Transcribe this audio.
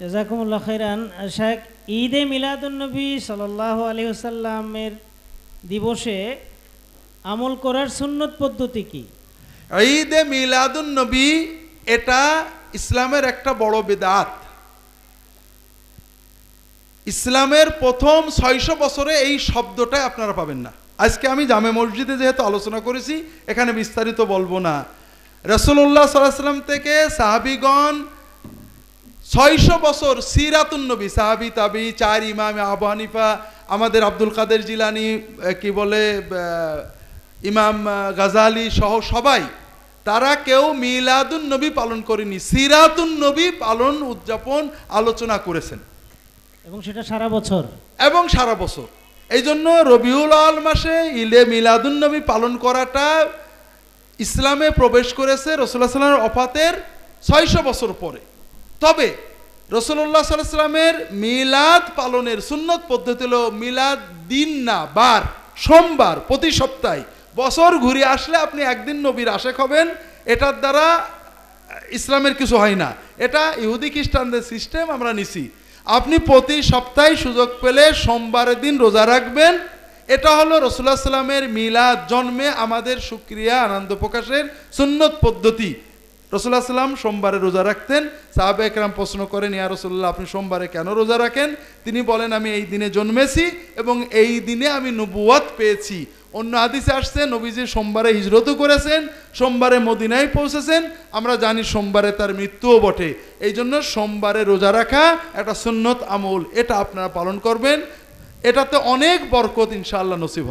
জাযাকুমুল্লাহ খাইরান। শায়েখ, ঈদে মিলাদুন্নবী সাল্লাল্লাহু আলাইহি ওয়াসাল্লামের দিবসে আমল করার সুন্নত পদ্ধতি কি? ঈদে মিলাদুন্নবী এটা ইসলামের একটা বড় বিদআত। ইসলামের প্রথম 600 বছরে এই শব্দটাই আপনারা পাবেন না। আজকে আমি জামে মসজিদে যেহেতু আলোচনা করেছি, এখানে বিস্তারিত বলবো না। রাসূলুল্লাহ সাল্লাল্লাহু আলাইহি ওয়াসাল্লাম থেকে সাহাবীগণ 600 বছর সিরাতুন নবী, সাহাবী তাবী, 4 ইমাম, আবু হানিফা, আমাদের আব্দুল কাদের জিলানী, কি বলে ইমাম গাজালি সহ সবাই, তারা কেউ মিলাদুন নবী পালন করেনি, সিরাতুন নবী পালন উদযাপন আলোচনা করেছেন, এবং সেটা সারা বছর এবং সারা বছর। এই জন্য রবিউল আউয়াল মাসে ঈদে মিলাদুন নবী পালন করাটা ইসলামে প্রবেশ করেছে রাসূলুল্লাহ সাল্লাল্লাহু আলাইহি ওয়াসাল্লামের ওফাতের 600 বছর পরে। তবে রাসূলুল্লাহ সাল্লাল্লাহু আলাইহি ওয়াসাল্লামের মিলাদ পালনের সুন্নত পদ্ধতি হলো মিলাদ দিন না বার, সোমবার প্রতি সপ্তাহে। বছর ঘুরে আসলে আপনি একদিন নবীর আশেক হবেন, এটার দ্বারা ইসলামের কিছু হয় না। এটা ইহুদি খ্রিস্টানদের সিস্টেম, আমরা নিছি। আপনি প্রতি সপ্তাহে সুযোগ পেলে সোমবারের দিন রোজা রাখবেন। এটা হলো রাসূলুল্লাহ সাল্লাল্লাহু আলাইহি ওয়াসাল্লামের মিলাদ, জন্মে আমাদের শুকরিয়া আনন্দ প্রকাশের সুন্নত পদ্ধতি। রাসূলুল্লাহ সাল্লাল্লাহু আলাইহি ওয়াসাল্লাম সোমবারে রোজা রাখতেন। সাহাবা একরাম প্রশ্ন করেন, ইয়া রাসূলুল্লাহ, আপনি সোমবারে কেন রোজা রাখেন? তিনি বলেন, আমি এই দিনে জন্মেছি এবং এই দিনে আমি নবুয়ত পেয়েছি। অন্য হাদিসে আসছে নবীজি সোমবারে হিজরতও করেছেন, সোমবারে মদিনায় পৌঁছেছেন। আমরা জানি সোমবারে তার মৃত্যুও বটে। এই জন্য সোমবারে রোজা রাখা একটা সুন্নত আমল, এটা আপনারা পালন করবেন। এটাতে অনেক বরকত ইনশাআল্লাহ নসিব হবে।